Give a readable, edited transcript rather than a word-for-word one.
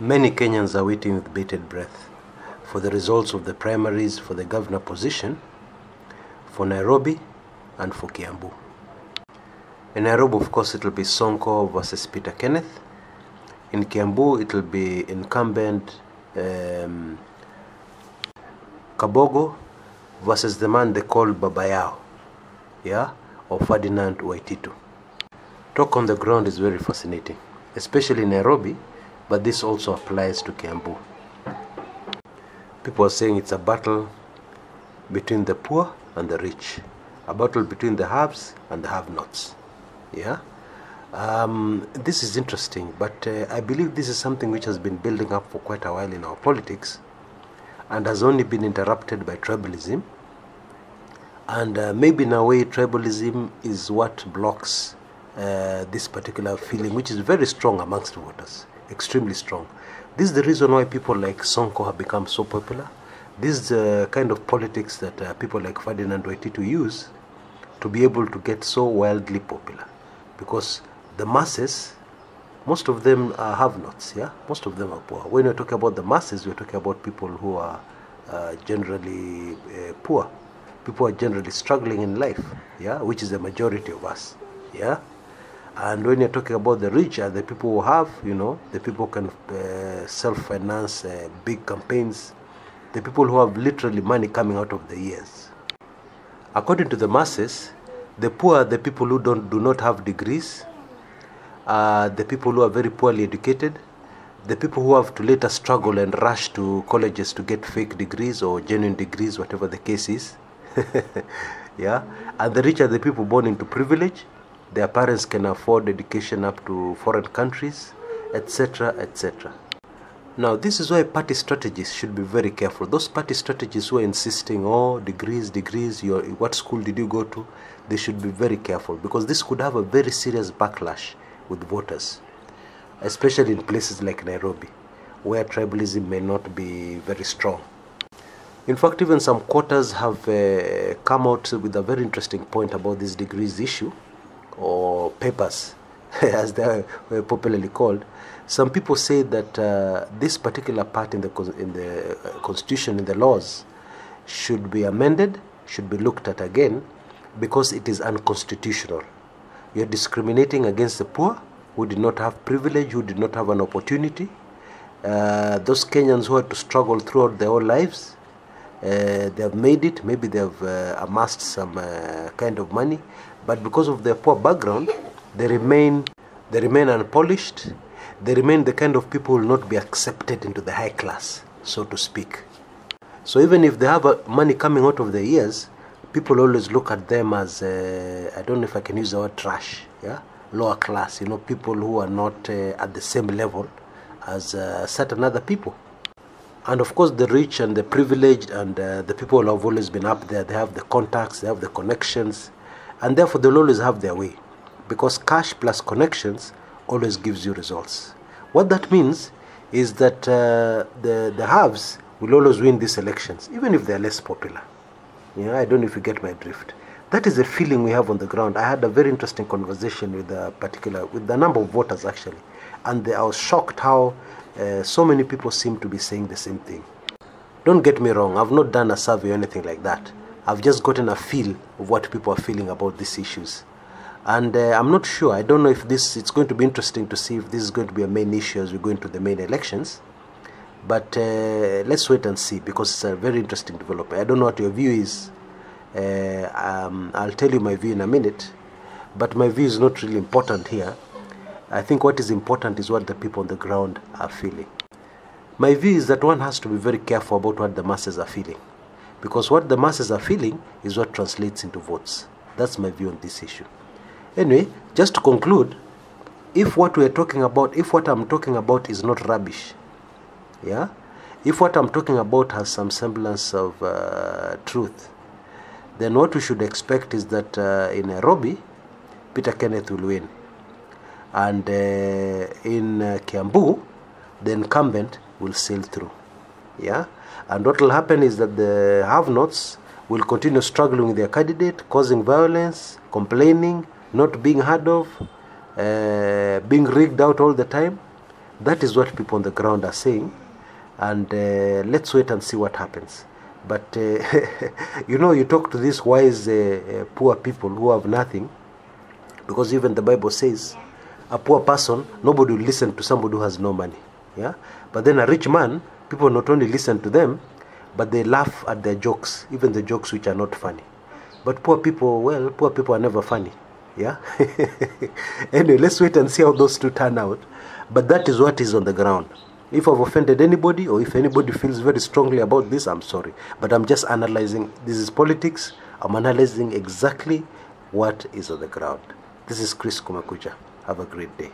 Many Kenyans are waiting with bated breath for the results of the primaries for the governor position for Nairobi and for Kiambu. In Nairobi, of course, it will be Sonko versus Peter Kenneth. In Kiambu, it will be incumbent Kabogo versus the man they call Babayao, or Ferdinand Waititu. Talk on the ground is very fascinating, especially in Nairobi, but this also applies to Kiambu. People are saying it's a battle between the poor and the rich, a battle between the haves and the have-nots. This is interesting, but I believe this is something which has been building up for quite a while in our politics and has only been interrupted by tribalism. And maybe in a way, tribalism is what blocks this particular feeling, which is very strong amongst voters, extremely strong. This is the reason why people like Sonko have become so popular. This is the kind of politics that people like Ferdinand Waititu use to be able to get so wildly popular. Because the masses, most of them are have-nots, most of them are poor. When you're talking about the masses, we're talking about people who are generally poor. People are generally struggling in life, which is the majority of us, And when you're talking about the rich, are the people who have, the people who can self-finance big campaigns, the people who have literally money coming out of the ears. According to the masses, the poor are the people who do not have degrees, the people who are very poorly educated, the people who have to later struggle and rush to colleges to get fake degrees or genuine degrees, whatever the case is. And the rich are the people born into privilege. Their parents can afford education up to foreign countries, etc., etc. Now, this is why party strategists should be very careful. Those party strategists who are insisting, degrees, what school did you go to? They should be very careful, because this could have a very serious backlash with voters, especially in places like Nairobi, where tribalism may not be very strong. In fact, even some quarters have come out with a very interesting point about this degrees issue, or papers, as they were popularly called. Some people say that this particular part in the constitution, in the laws, should be amended, should be looked at again, because it is unconstitutional. You're discriminating against the poor, who did not have privilege, who did not have an opportunity. Those Kenyans who had to struggle throughout their whole lives, they have made it, maybe they have amassed some kind of money, but because of their poor background, they remain unpolished. They remain the kind of people who will not be accepted into the high class, so to speak. So even if they have money coming out of their ears, people always look at them as, I don't know if I can use the word trash, lower class, people who are not at the same level as certain other people. And of course, the rich and the privileged and the people who have always been up there, they have the contacts, they have the connections, and therefore they'll always have their way, because cash plus connections always gives you results. What that means is that the haves will always win these elections, even if they're less popular. I don't know if you get my drift. That is the feeling we have on the ground. I had a very interesting conversation with a number of voters actually, and I was shocked how so many people seem to be saying the same thing. Don't get me wrong, I've not done a survey or anything like that. I've just gotten a feel of what people are feeling about these issues. And I'm not sure, I don't know if it's going to be interesting to see if this is going to be a main issue as we go into the main elections. But let's wait and see, because it's a very interesting development. I don't know what your view is. I'll tell you my view in a minute. But my view is not really important here. I think what is important is what the people on the ground are feeling. My view is that one has to be very careful about what the masses are feeling, because what the masses are feeling is what translates into votes. That's my view on this issue. Anyway, just to conclude, if what I'm talking about is not rubbish, if what I'm talking about has some semblance of truth, then what we should expect is that in Nairobi, Peter Kenneth will win. And in Kiambu, the incumbent will sail through. And what will happen is that the have-nots will continue struggling with their candidate, causing violence, complaining, not being heard of, being rigged out all the time. That is what people on the ground are saying, and let's wait and see what happens. But you talk to these wise poor people who have nothing, because even the Bible says a poor person, nobody will listen to somebody who has no money. Yeah, but then a rich man, people not only listen to them, but they laugh at their jokes, even the jokes which are not funny. But poor people, well, poor people are never funny. Yeah. Anyway, let's wait and see how those two turn out. But that is what is on the ground. If I've offended anybody, or if anybody feels very strongly about this, I'm sorry. But I'm just analyzing. This is politics. I'm analyzing exactly what is on the ground. This is Chris Kumakucha. Have a great day.